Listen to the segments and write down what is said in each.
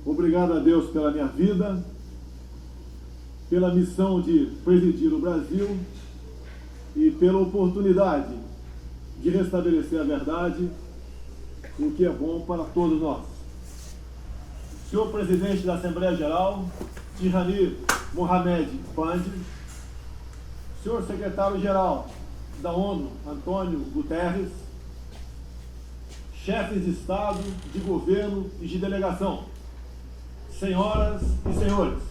Obrigado a Deus pela minha vida, pela missão de presidir o Brasil e pela oportunidade de restabelecer a verdade, o que é bom para todos nós. Senhor Presidente da Assembleia Geral, Tirani Mohamed Bandi, Senhor Secretário-Geral da ONU, Antônio Guterres, chefes de Estado, de governo e de delegação, senhoras e senhores,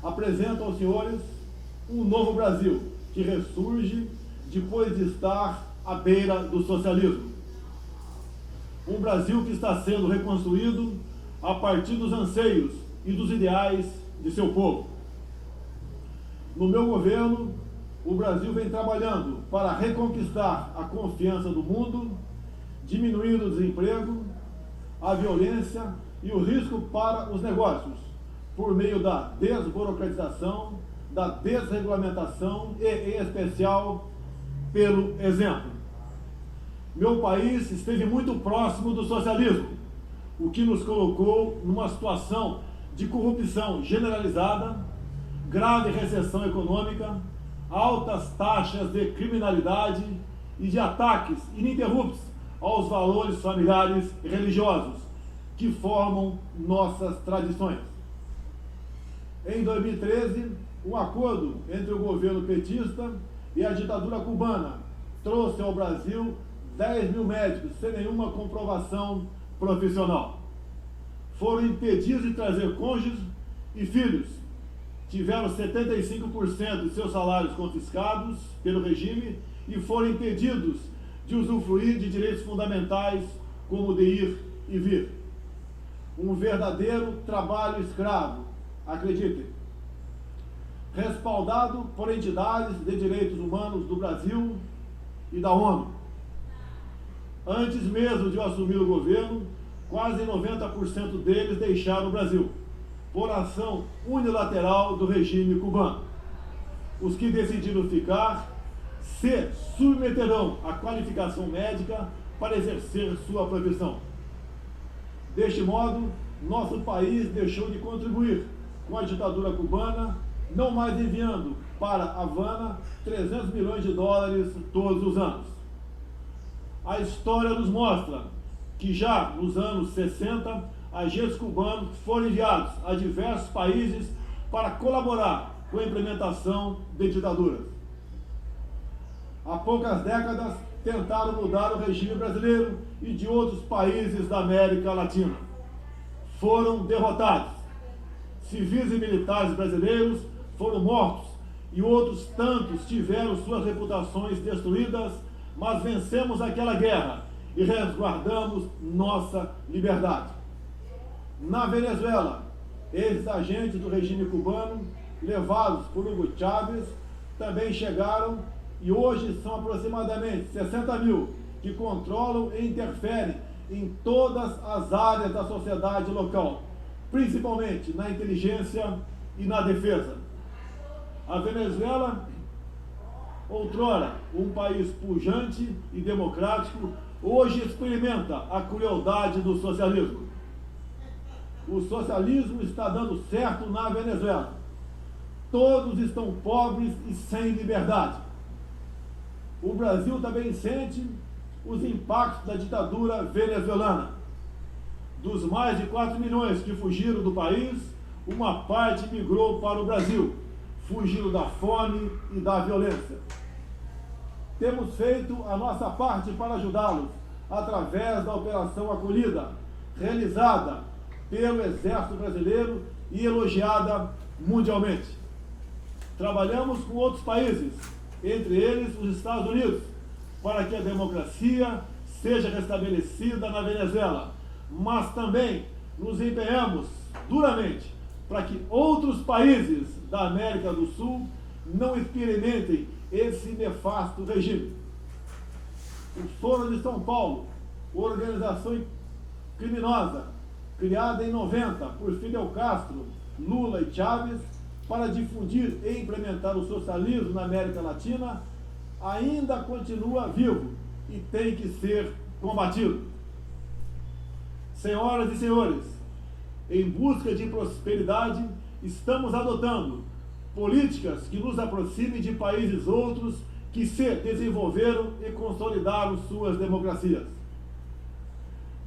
apresento aos senhores um novo Brasil que ressurge depois de estar à beira do socialismo. Um Brasil que está sendo reconstruído a partir dos anseios e dos ideais de seu povo. No meu governo, o Brasil vem trabalhando para reconquistar a confiança do mundo, diminuindo o desemprego, a violência e o risco para os negócios, por meio da desburocratização, da desregulamentação e, em especial, pelo exemplo. Meu país esteve muito próximo do socialismo, o que nos colocou numa situação de corrupção generalizada, grave recessão econômica, altas taxas de criminalidade e de ataques ininterruptos aos valores familiares e religiosos que formam nossas tradições. Em 2013, um acordo entre o governo petista e a ditadura cubana trouxe ao Brasil 10 mil médicos sem nenhuma comprovação profissional. Foram impedidos de trazer cônjuges e filhos. Tiveram 75% de seus salários confiscados pelo regime e foram impedidos de usufruir de direitos fundamentais como de ir e vir. Um verdadeiro trabalho escravo, acreditem. Respaldado por entidades de direitos humanos do Brasil e da ONU. Antes mesmo de eu assumir o governo, quase 90% deles deixaram o Brasil, por ação unilateral do regime cubano. Os que decidiram ficar se submeterão à qualificação médica para exercer sua profissão. Deste modo, nosso país deixou de contribuir com a ditadura cubana, não mais enviando para Havana 300 milhões de dólares todos os anos. A história nos mostra que já nos anos 60, agentes cubanos foram enviados a diversos países para colaborar com a implementação de ditaduras. Há poucas décadas, tentaram mudar o regime brasileiro e de outros países da América Latina. Foram derrotados. Civis e militares brasileiros foram mortos e outros tantos tiveram suas reputações destruídas, mas vencemos aquela guerra e resguardamos nossa liberdade. Na Venezuela, esses agentes do regime cubano, levados por Hugo Chávez, também chegaram e hoje são aproximadamente 60 mil que controlam e interferem em todas as áreas da sociedade local, principalmente na inteligência e na defesa. A Venezuela, outrora um país pujante e democrático, hoje experimenta a crueldade do socialismo. O socialismo está dando certo na Venezuela. Todos estão pobres e sem liberdade. O Brasil também sente os impactos da ditadura venezuelana. Dos mais de 4 milhões que fugiram do país, uma parte migrou para o Brasil, fugindo da fome e da violência. Temos feito a nossa parte para ajudá-los, através da Operação Acolhida, realizada pelo Exército Brasileiro e elogiada mundialmente. Trabalhamos com outros países, entre eles os Estados Unidos, para que a democracia seja restabelecida na Venezuela, mas também nos empenhamos duramente para que outros países da América do Sul não experimentem esse nefasto regime. O Foro de São Paulo, organização criminosa, criada em 90 por Fidel Castro, Lula e Chávez, para difundir e implementar o socialismo na América Latina, ainda continua vivo e tem que ser combatido. Senhoras e senhores, em busca de prosperidade, estamos adotando políticas que nos aproximem de países outros que se desenvolveram e consolidaram suas democracias.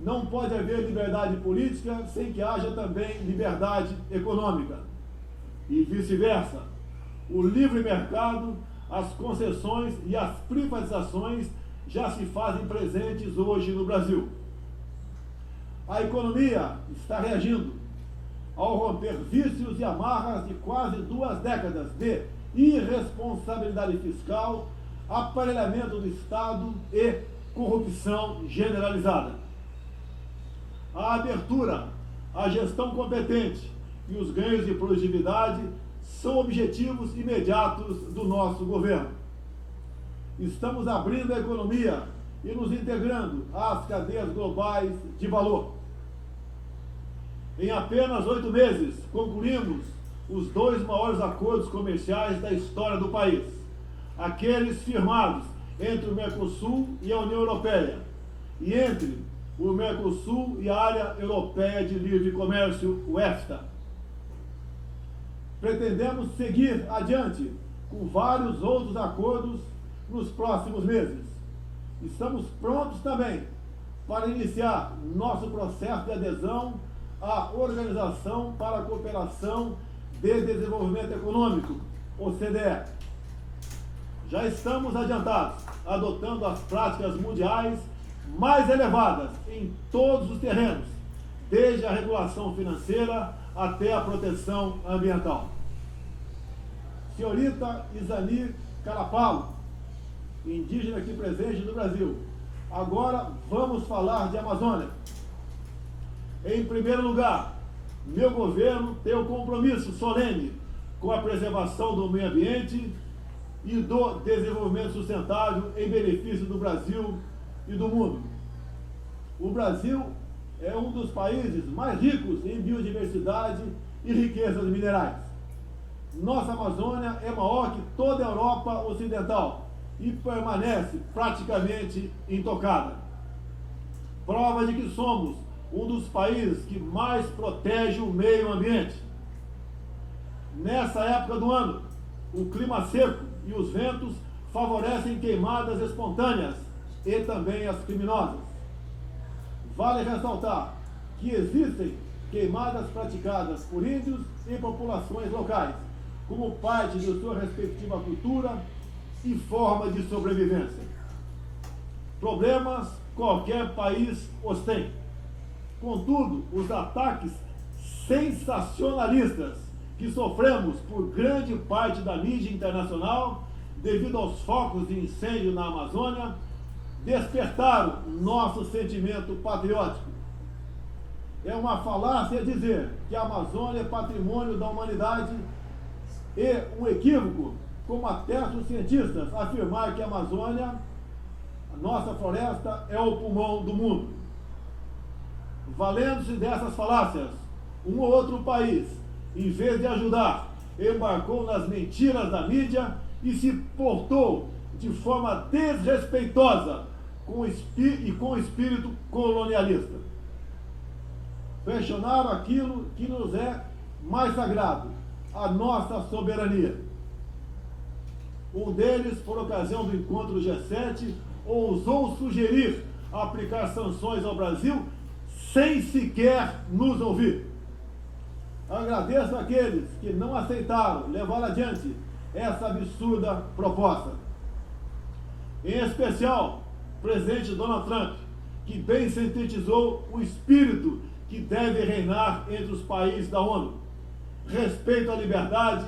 Não pode haver liberdade política sem que haja também liberdade econômica. E vice-versa. O livre mercado, as concessões e as privatizações já se fazem presentes hoje no Brasil. A economia está reagindo ao romper vícios e amarras de quase 2 décadas de irresponsabilidade fiscal, aparelhamento do Estado e corrupção generalizada. A abertura, a gestão competente e os ganhos de produtividade são objetivos imediatos do nosso governo. Estamos abrindo a economia e nos integrando às cadeias globais de valor. Em apenas 8 meses, concluímos os 2 maiores acordos comerciais da história do país, aqueles firmados entre o Mercosul e a União Europeia, e entre o Mercosul e a Área Europeia de Livre Comércio, o EFTA. Pretendemos seguir adiante com vários outros acordos nos próximos meses. Estamos prontos também para iniciar nosso processo de adesão à Organização para a Cooperação de Desenvolvimento Econômico, OCDE. Já estamos adiantados, adotando as práticas mundiais mais elevadas em todos os terrenos, desde a regulação financeira até a proteção ambiental. Senhorita Isani Carapalo, indígena aqui presente no Brasil, agora vamos falar de Amazônia. Em primeiro lugar, meu governo tem o compromisso solene com a preservação do meio ambiente e do desenvolvimento sustentável em benefício do Brasil e do mundo. O Brasil é um dos países mais ricos em biodiversidade e riquezas minerais. Nossa Amazônia é maior que toda a Europa Ocidental e permanece praticamente intocada. Prova de que somos um dos países que mais protege o meio ambiente. Nessa época do ano, o clima seco e os ventos favorecem queimadas espontâneas e também as criminosas. Vale ressaltar que existem queimadas praticadas por índios e populações locais, como parte de sua respectiva cultura e forma de sobrevivência. Problemas qualquer país os tem. Contudo, os ataques sensacionalistas que sofremos por grande parte da mídia internacional, devido aos focos de incêndio na Amazônia, despertaram nosso sentimento patriótico. É uma falácia dizer que a Amazônia é patrimônio da humanidade e um equívoco, como atestam os cientistas, afirmar que a Amazônia, a nossa floresta, é o pulmão do mundo. Valendo-se dessas falácias, um ou outro país, em vez de ajudar, embarcou nas mentiras da mídia e se portou de forma desrespeitosa com o espírito colonialista. Questionaram aquilo que nos é mais sagrado, a nossa soberania. Um deles, por ocasião do encontro do G7, ousou sugerir aplicar sanções ao Brasil sem sequer nos ouvir. Agradeço àqueles que não aceitaram levar adiante essa absurda proposta. Em especial, o presidente Donald Trump, que bem sintetizou o espírito que deve reinar entre os países da ONU: respeito à liberdade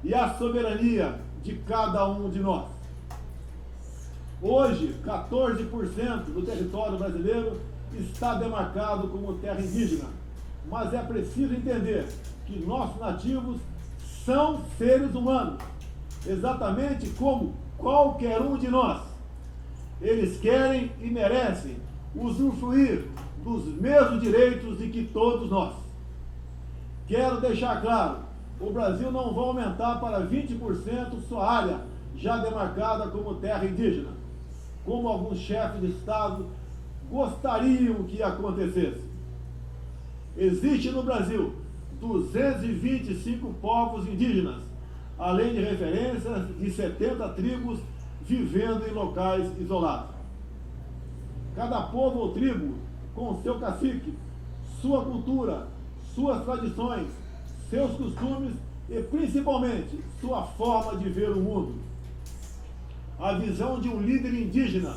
e à soberania de cada um de nós. Hoje, 14% do território brasileiro está demarcado como terra indígena, mas é preciso entender que nossos nativos são seres humanos, exatamente como qualquer um de nós. Eles querem e merecem usufruir dos mesmos direitos de que todos nós. Quero deixar claro, o Brasil não vai aumentar para 20% sua área já demarcada como terra indígena, como alguns chefes de Estado gostariam que acontecesse. Existe no Brasil 225 povos indígenas, além de referências de 70 tribos vivendo em locais isolados. Cada povo ou tribo, com seu cacique, sua cultura, suas tradições, seus costumes e, principalmente, sua forma de ver o mundo. A visão de um líder indígena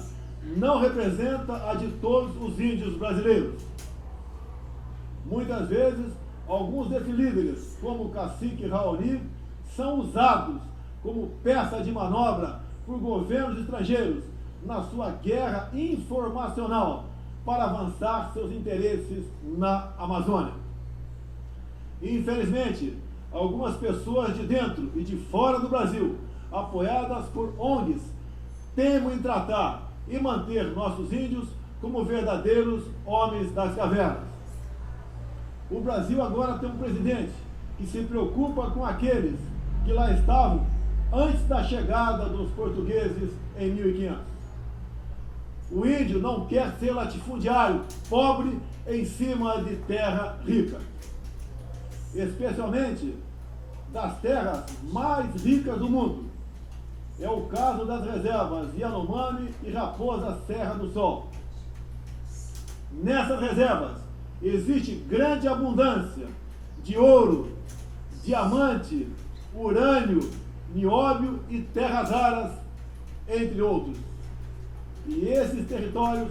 não representa a de todos os índios brasileiros. Muitas vezes, alguns desses líderes, como o cacique Raoni, são usados como peça de manobra por governos estrangeiros na sua guerra informacional para avançar seus interesses na Amazônia. Infelizmente, algumas pessoas de dentro e de fora do Brasil, apoiadas por ONGs, temem em tratar e manter nossos índios como verdadeiros homens das cavernas. O Brasil agora tem um presidente que se preocupa com aqueles que lá estavam antes da chegada dos portugueses em 1500. O índio não quer ser latifundiário, pobre em cima de terra rica, especialmente das terras mais ricas do mundo. É o caso das reservas Yanomami e Raposa Serra do Sol. Nessas reservas existe grande abundância de ouro, diamante, urânio, nióbio e terras raras, entre outros. E esses territórios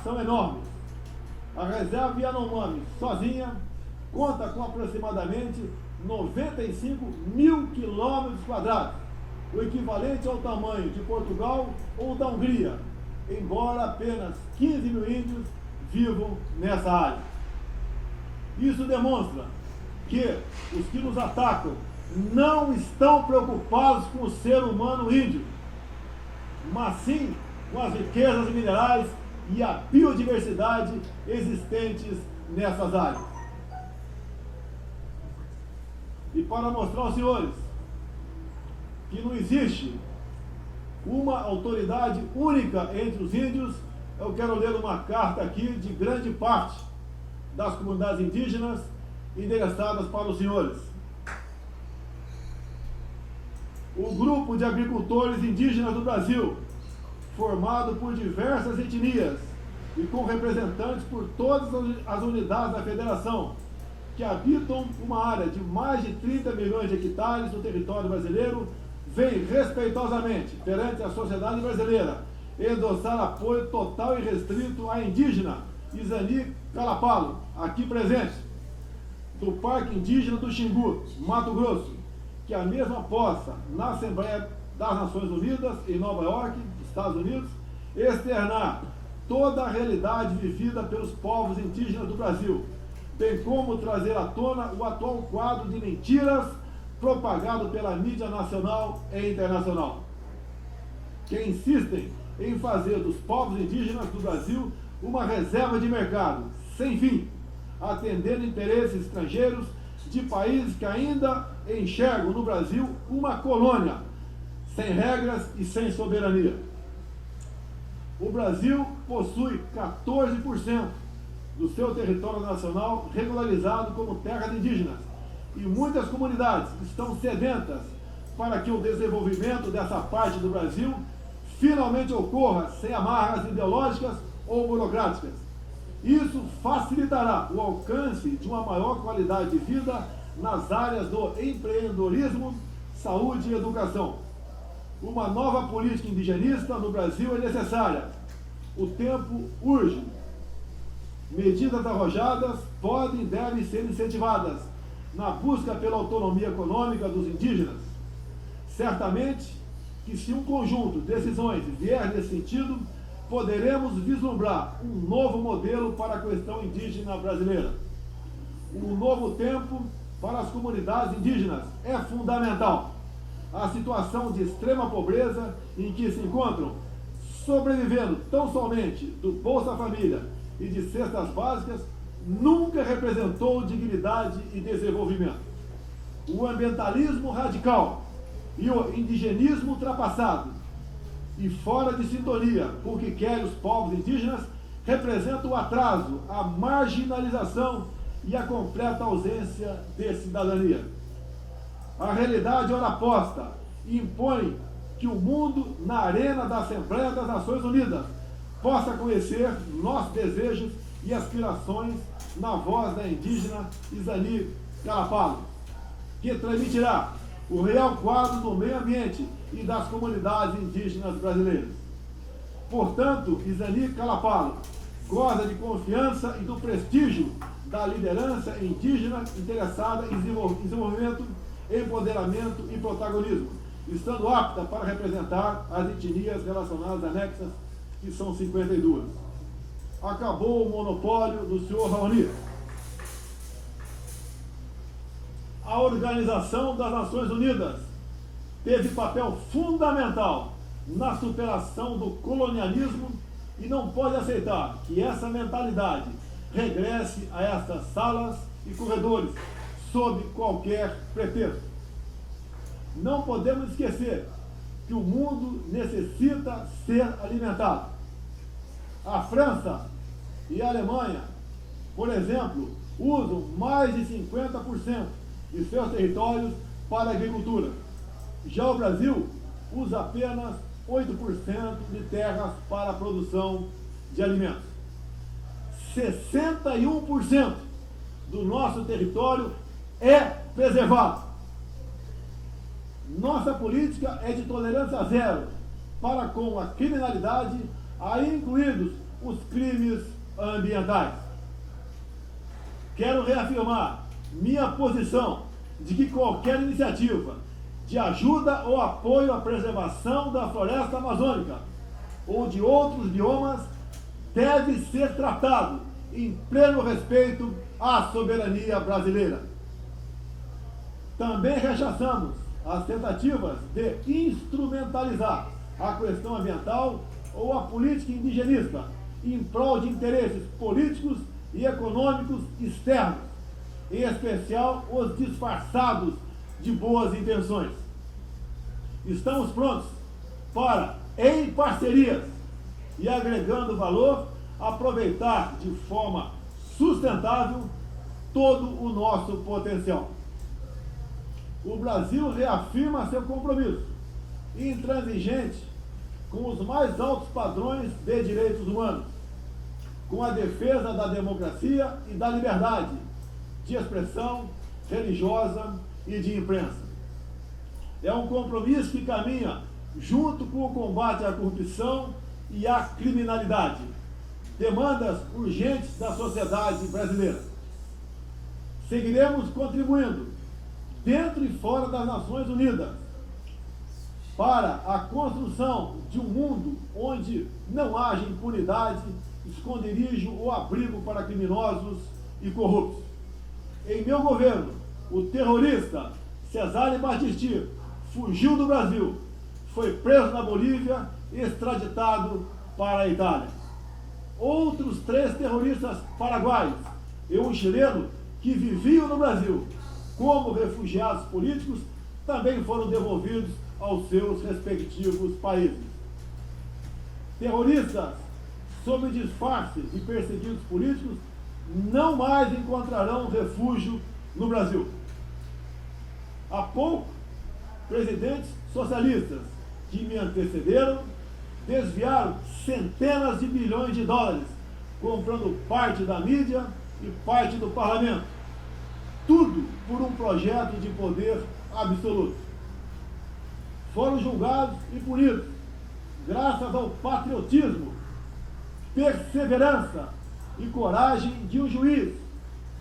são enormes. A reserva Yanomami, sozinha, conta com aproximadamente 95 mil quilômetros quadrados, o equivalente ao tamanho de Portugal ou da Hungria, embora apenas 15 mil índios vivam nessa área. Isso demonstra que os que nos atacam não estão preocupados com o ser humano índio, mas sim com as riquezas minerais e a biodiversidade existentes nessas áreas. E para mostrar aos senhores que não existe uma autoridade única entre os índios, eu quero ler uma carta aqui de grande parte das comunidades indígenas endereçadas para os senhores. O grupo de agricultores indígenas do Brasil, formado por diversas etnias e com representantes por todas as unidades da federação, que habitam uma área de mais de 30 milhões de hectares no território brasileiro, vem respeitosamente perante a sociedade brasileira endossar apoio total e restrito à indígena Isani Calapalo, aqui presente, do Parque Indígena do Xingu, Mato Grosso, que a mesma possa, na Assembleia das Nações Unidas, em Nova York, Estados Unidos, externar toda a realidade vivida pelos povos indígenas do Brasil, bem como trazer à tona o atual quadro de mentiras propagado pela mídia nacional e internacional, que insistem em fazer dos povos indígenas do Brasil uma reserva de mercado, sem fim, atendendo interesses estrangeiros de países que ainda enxergam no Brasil uma colônia, sem regras e sem soberania. O Brasil possui 14% do seu território nacional regularizado como terras indígenas, e muitas comunidades estão sedentas para que o desenvolvimento dessa parte do Brasil finalmente ocorra sem amarras ideológicas ou burocráticas. Isso facilitará o alcance de uma maior qualidade de vida nas áreas do empreendedorismo, saúde e educação. Uma nova política indigenista no Brasil é necessária. O tempo urge. Medidas arrojadas podem e devem ser incentivadas na busca pela autonomia econômica dos indígenas. Certamente que, se um conjunto de decisões vier nesse sentido, poderemos vislumbrar um novo modelo para a questão indígena brasileira. Um novo tempo para as comunidades indígenas é fundamental. A situação de extrema pobreza em que se encontram, sobrevivendo tão somente do Bolsa Família e de cestas básicas, nunca representou dignidade e desenvolvimento. O ambientalismo radical e o indigenismo ultrapassado e fora de sintonia com o que querem os povos indígenas representam o atraso, a marginalização e a completa ausência de cidadania. A realidade ora posta impõe que o mundo, na arena da Assembleia das Nações Unidas, possa conhecer nossos desejos e aspirações na voz da indígena Izani Kalapalo, que transmitirá o real quadro do meio ambiente e das comunidades indígenas brasileiras. Portanto, Izani Kalapalo goza de confiança e do prestígio da liderança indígena interessada em desenvolvimento, empoderamento e protagonismo, estando apta para representar as etnias relacionadas anexas, que são 52. Acabou o monopólio do senhor Raoni. A Organização das Nações Unidas teve papel fundamental na superação do colonialismo e não pode aceitar que essa mentalidade regresse a estas salas e corredores sob qualquer pretexto. Não podemos esquecer que o mundo necessita ser alimentado. A França e a Alemanha, por exemplo, usam mais de 50% de seus territórios para a agricultura. Já o Brasil usa apenas 8% de terras para a produção de alimentos. 61% do nosso território é preservado. Nossa política é de tolerância zero para com a criminalidade, aí incluídos os crimes ambientais. Quero reafirmar minha posição de que qualquer iniciativa de ajuda ou apoio à preservação da floresta amazônica ou de outros biomas deve ser tratado em pleno respeito à soberania brasileira. Também rechaçamos as tentativas de instrumentalizar a questão ambiental ou a política indigenista em prol de interesses políticos e econômicos externos, em especial os disfarçados de boas intenções. Estamos prontos para, em parcerias e agregando valor, aproveitar de forma sustentável todo o nosso potencial. O Brasil reafirma seu compromisso intransigente com os mais altos padrões de direitos humanos, com a defesa da democracia e da liberdade de expressão religiosa e de imprensa. É um compromisso que caminha junto com o combate à corrupção e à criminalidade, demandas urgentes da sociedade brasileira. Seguiremos contribuindo, dentro e fora das Nações Unidas, para a construção de um mundo onde não haja impunidade, esconderijo ou abrigo para criminosos e corruptos. Em meu governo, o terrorista Cesare Battisti fugiu do Brasil, foi preso na Bolívia e extraditado para a Itália. Outros 3 terroristas paraguaios e um chileno que viviam no Brasil como refugiados políticos também foram devolvidos aos seus respectivos países. Terroristas sob disfarce de perseguidos políticos não mais encontrarão refúgio no Brasil. Há pouco, presidentes socialistas que me antecederam desviaram centenas de bilhões de dólares, comprando parte da mídia e parte do parlamento. Tudo por um projeto de poder absoluto. Foram julgados e punidos, graças ao patriotismo, perseverança e coragem de um juiz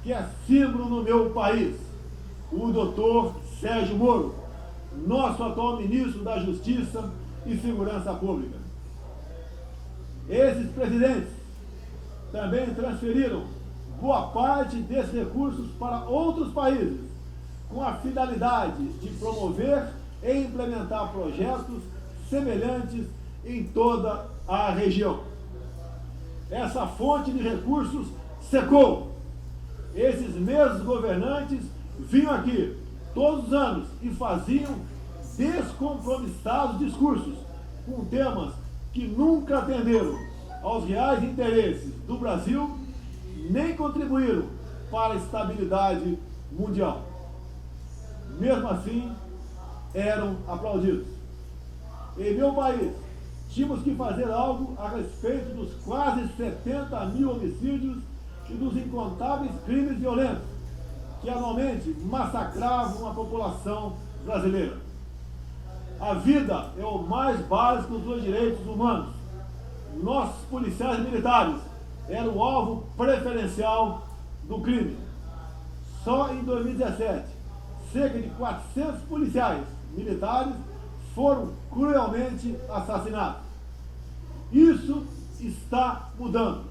que é símbolo no meu país, o doutor Sérgio Moro, nosso atual ministro da Justiça e Segurança Pública. Esses presidentes também transferiram boa parte desses recursos para outros países, com a finalidade de promover e implementar projetos semelhantes em toda a região. Essa fonte de recursos secou. Esses mesmos governantes vinham aqui todos os anos e faziam descompromissados discursos com temas que nunca atenderam aos reais interesses do Brasil, nem contribuíram para a estabilidade mundial. Mesmo assim, eram aplaudidos. Em meu país, tínhamos que fazer algo a respeito dos quase 70 mil homicídios e dos incontáveis crimes violentos que anualmente massacravam a população brasileira. A vida é o mais básico dos direitos humanos. Nossos policiais militares eram o alvo preferencial do crime. Só em 2017, cerca de 400 policiais militares foram cruelmente assassinados. Isso está mudando.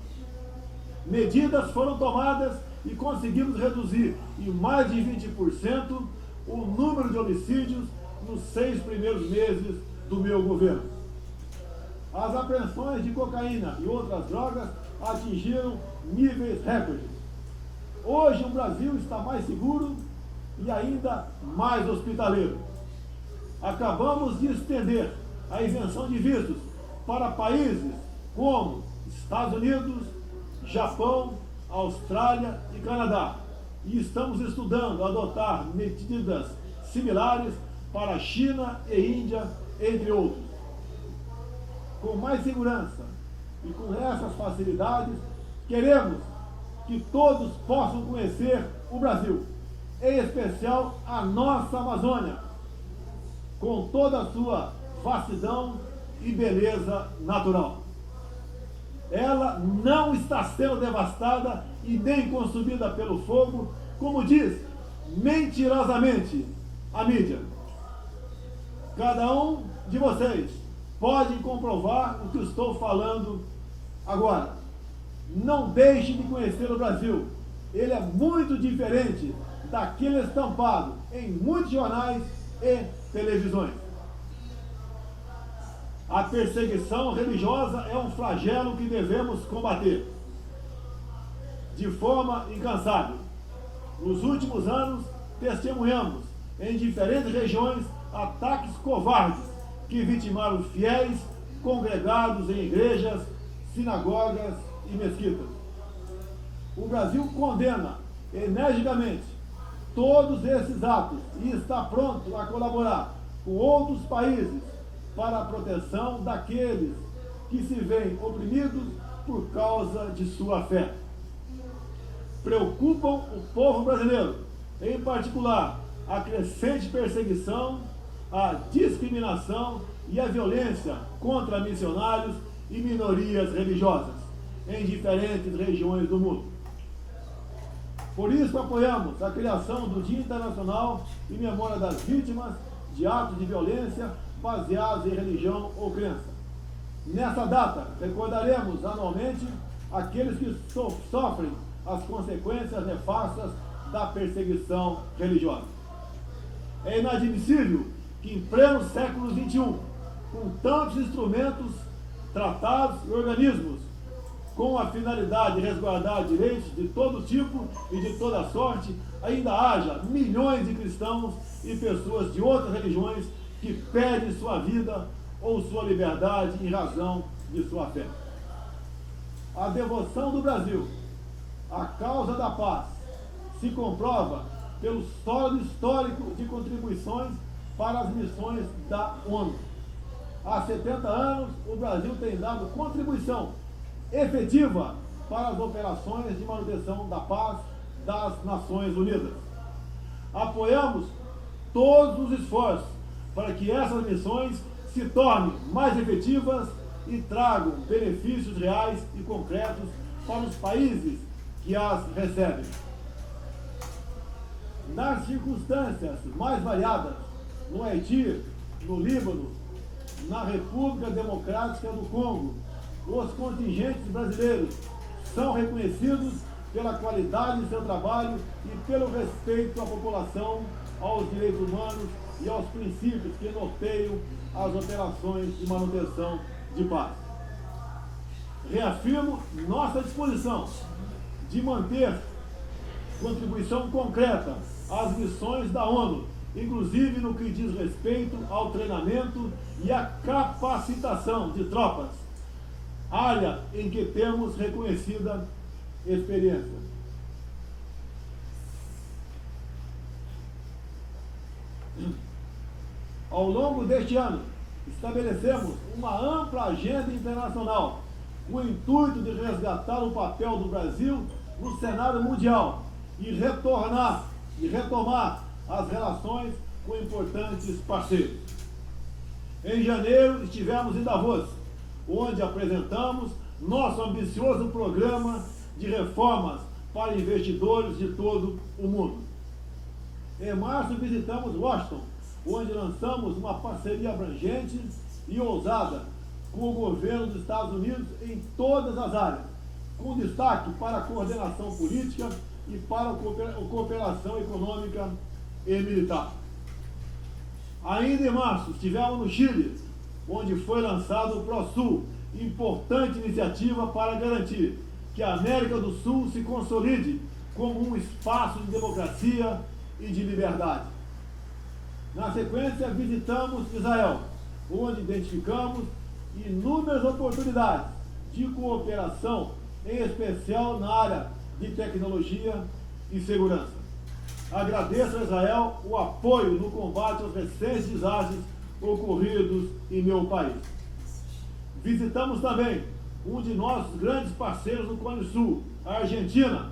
Medidas foram tomadas e conseguimos reduzir em mais de 20% o número de homicídios nos 6 primeiros meses do meu governo. As apreensões de cocaína e outras drogas atingiram níveis recordes. Hoje o Brasil está mais seguro e ainda mais hospitaleiro. Acabamos de estender a isenção de vistos para países como Estados Unidos, Japão, Austrália e Canadá. E estamos estudando adotar medidas similares para a China e Índia, entre outros. Com mais segurança e com essas facilidades, queremos que todos possam conhecer o Brasil, em especial a nossa Amazônia, com toda a sua vastidão e beleza natural. Ela não está sendo devastada e nem consumida pelo fogo, como diz mentirosamente a mídia. Cada um de vocês pode comprovar o que estou falando agora. Não deixe de conhecer o Brasil. Ele é muito diferente daquele estampado em muitos jornais e televisões. A perseguição religiosa é um flagelo que devemos combater de forma incansável. Nos últimos anos, testemunhamos em diferentes regiões ataques covardes que vitimaram fiéis congregados em igrejas, sinagogas e mesquitas. O Brasil condena energicamente todos esses atos e está pronto a colaborar com outros países para a proteção daqueles que se veem oprimidos por causa de sua fé. Preocupam o povo brasileiro, em particular, a crescente perseguição, a discriminação e a violência contra missionários e minorias religiosas em diferentes regiões do mundo. Por isso apoiamos a criação do Dia Internacional em memória das vítimas de atos de violência baseados em religião ou crença. Nessa data, recordaremos anualmente aqueles que sofrem as consequências nefastas da perseguição religiosa. É inadmissível que em pleno século XXI, com tantos instrumentos, tratados e organismos com a finalidade de resguardar direitos de todo tipo e de toda sorte, ainda haja milhões de cristãos e pessoas de outras religiões que perdem sua vida ou sua liberdade em razão de sua fé. A devoção do Brasil à causa da paz se comprova pelo sólido histórico de contribuições para as missões da ONU. Há 70 anos, o Brasil tem dado contribuição efetiva para as operações de manutenção da paz das Nações Unidas. Apoiamos todos os esforços para que essas missões se tornem mais efetivas e tragam benefícios reais e concretos para os países que as recebem. Nas circunstâncias mais variadas, no Haiti, no Líbano, na República Democrática do Congo, os contingentes brasileiros são reconhecidos pela qualidade de seu trabalho e pelo respeito à população, aos direitos humanos e aos princípios que norteiam as operações de manutenção de paz. Reafirmo nossa disposição de manter contribuição concreta às missões da ONU, inclusive no que diz respeito ao treinamento e à capacitação de tropas, área em que temos reconhecida experiência. Ao longo deste ano, estabelecemos uma ampla agenda internacional com o intuito de resgatar o papel do Brasil no cenário mundial e retomar as relações com importantes parceiros. Em janeiro, estivemos em Davos, onde apresentamos nosso ambicioso programa de reformas para investidores de todo o mundo. Em março, visitamos Washington, onde lançamos uma parceria abrangente e ousada com o governo dos Estados Unidos em todas as áreas, com destaque para a coordenação política e para a cooperação econômica e militar. Ainda em março, estivemos no Chile, onde foi lançado o ProSul, importante iniciativa para garantir que a América do Sul se consolide como um espaço de democracia e de liberdade. Na sequência, visitamos Israel, onde identificamos inúmeras oportunidades de cooperação, em especial na área de tecnologia e segurança. Agradeço a Israel o apoio no combate aos recentes desastres ocorridos em meu país. Visitamos também um de nossos grandes parceiros no Cone Sul, a Argentina,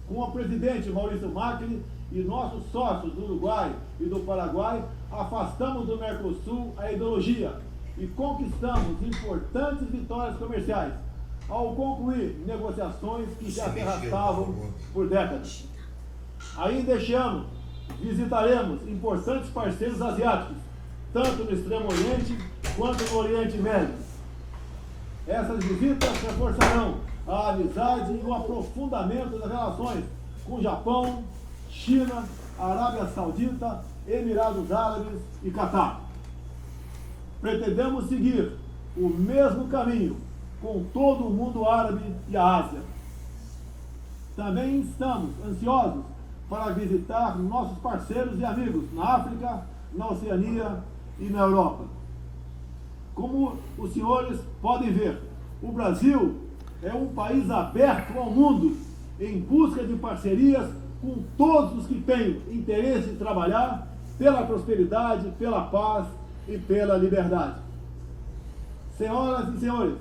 com o presidente Maurício Macri e nossos sócios do Uruguai e do Paraguai. Afastamos do Mercosul a ideologia e conquistamos importantes vitórias comerciais ao concluir negociações que já se arrastavam por décadas. Ainda este ano, visitaremos importantes parceiros asiáticos, tanto no Extremo Oriente quanto no Oriente Médio. Essas visitas reforçarão a amizade e o aprofundamento das relações com Japão, China, Arábia Saudita, Emirados Árabes e Catar. Pretendemos seguir o mesmo caminho com todo o mundo árabe e a Ásia. Também estamos ansiosos para visitar nossos parceiros e amigos na África, na Oceania e na Europa. Como os senhores podem ver, o Brasil é um país aberto ao mundo em busca de parcerias com todos os que têm interesse em trabalhar pela prosperidade, pela paz e pela liberdade. Senhoras e senhores,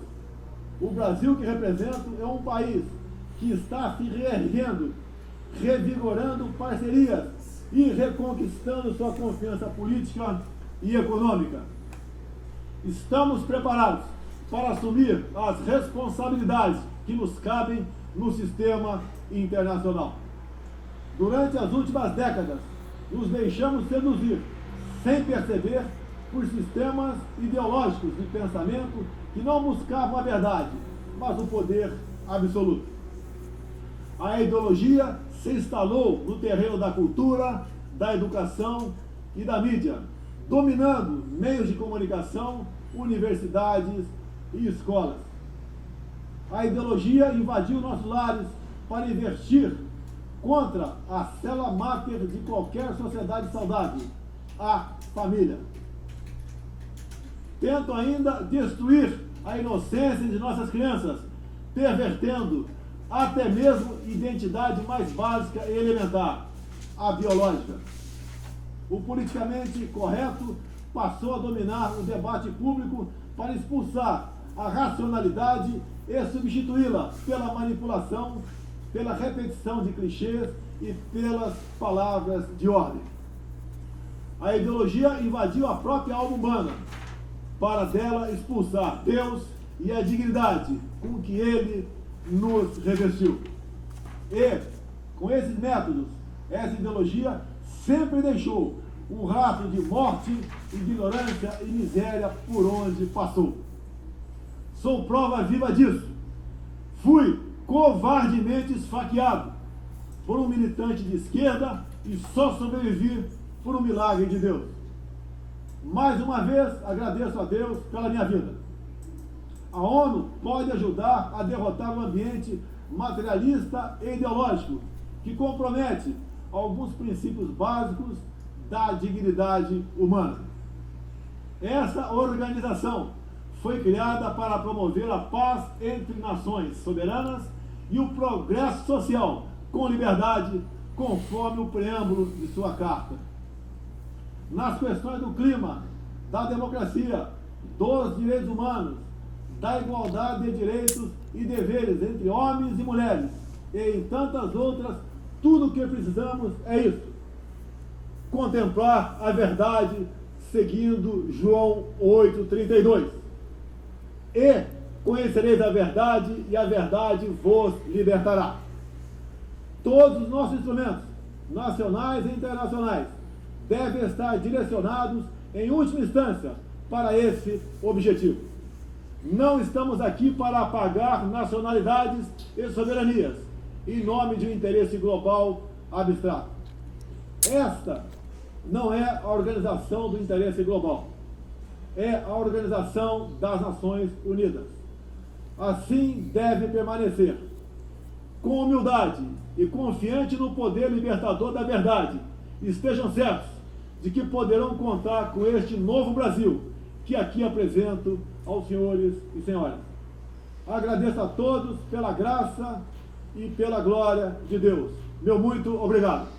o Brasil que represento é um país que está se reerguendo, revigorando parcerias e reconquistando sua confiança política e econômica. Estamos preparados para assumir as responsabilidades que nos cabem no sistema internacional. Durante as últimas décadas, nos deixamos seduzir, sem perceber, por sistemas ideológicos de pensamento que não buscavam a verdade, mas o poder absoluto. A ideologia se instalou no terreno da cultura, da educação e da mídia, dominando meios de comunicação, universidades e escolas. A ideologia invadiu nossos lares para investir contra a célula máter de qualquer sociedade saudável, a família. Tento ainda destruir a inocência de nossas crianças, pervertendo até mesmo identidade mais básica e elementar, a biológica. O politicamente correto passou a dominar o debate público para expulsar a racionalidade e substituí-la pela manipulação, pela repetição de clichês e pelas palavras de ordem. A ideologia invadiu a própria alma humana para dela expulsar Deus e a dignidade com que Ele nos revestiu. E, com esses métodos, essa ideologia sempre deixou um rastro de morte, ignorância e miséria por onde passou. Sou prova viva disso. Fui covardemente esfaqueado por um militante de esquerda e só sobrevivi por um milagre de Deus. Mais uma vez, agradeço a Deus pela minha vida. A ONU pode ajudar a derrotar o ambiente materialista e ideológico que compromete alguns princípios básicos da dignidade humana. Essa organização foi criada para promover a paz entre nações soberanas e o progresso social com liberdade, conforme o preâmbulo de sua carta. nas questões do clima, da democracia, dos direitos humanos, da igualdade de direitos e deveres entre homens e mulheres, e em tantas outras, tudo o que precisamos é isso: contemplar a verdade seguindo João 8,32. E conhecereis a verdade, e a verdade vos libertará. Todos os nossos instrumentos, nacionais e internacionais, devem estar direcionados, em última instância, para esse objetivo. Não estamos aqui para apagar nacionalidades e soberanias, em nome de um interesse global abstrato. Esta não é a organização do interesse global, é a Organização das Nações Unidas. Assim deve permanecer, com humildade e confiante no poder libertador da verdade. Estejam certos de que poderão contar com este novo Brasil, que aqui apresento aos senhores e senhoras. Agradeço a todos pela graça e pela glória de Deus. Meu muito obrigado.